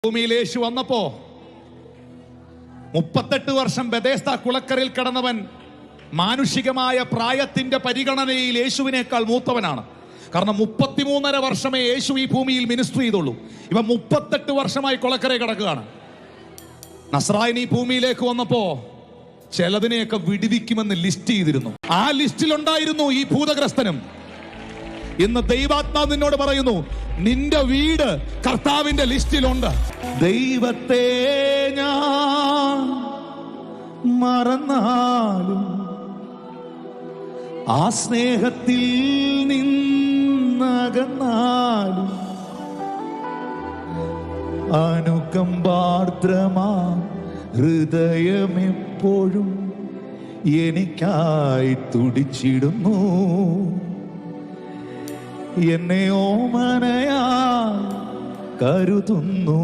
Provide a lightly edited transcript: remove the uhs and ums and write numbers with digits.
ഭൂമിയിൽ യേശു വന്നപ്പോ 38 വർഷം ബെഥേസ്ദ കുളക്കരയിൽ കിടന്നവൻ മാനുഷികമായ പ്രായത്തിന്റെ പരിഗണനയിൽ യേശുവിനേക്കാൾ മൂത്തവനാണ്. കാരണം 33.5 വർഷമേ യേശു ഈ ഭൂമിയിൽ മിനിസ്റ്റർ ചെയ്തുള്ളൂ. ഇവ 38 വർഷമായി കുളക്കരയിൽ കിടക്കുകയാണ്. നസ്രായൻ ഈ ഭൂമിയിലേക്ക് വന്നപ്പോ ചിലതിനെയൊക്കെ വിടുവിക്കുമെന്ന് ലിസ്റ്റ് ചെയ്തിരുന്നു. ആ ലിസ്റ്റിലുണ്ടായിരുന്നു ഈ ഭൂതഗ്രസ്തനും. ഇന്ന് ദൈവാത്മാവ് നിന്നോട് പറയുന്നു, നിന്റെ വീട് കർത്താവിന്റെ ലിസ്റ്റിലുണ്ട്. ദൈവത്തെ ഞാൻ മറന്നാലും ആ സ്നേഹത്തിൽ നിന്നകന്നാലും അനുകമ്പാർദ്രമാ ഹൃദയമെപ്പോഴും എനിക്കായി തുടിച്ചിടുന്നു. എന്നെ ഓമനയാ കരുതുന്നു.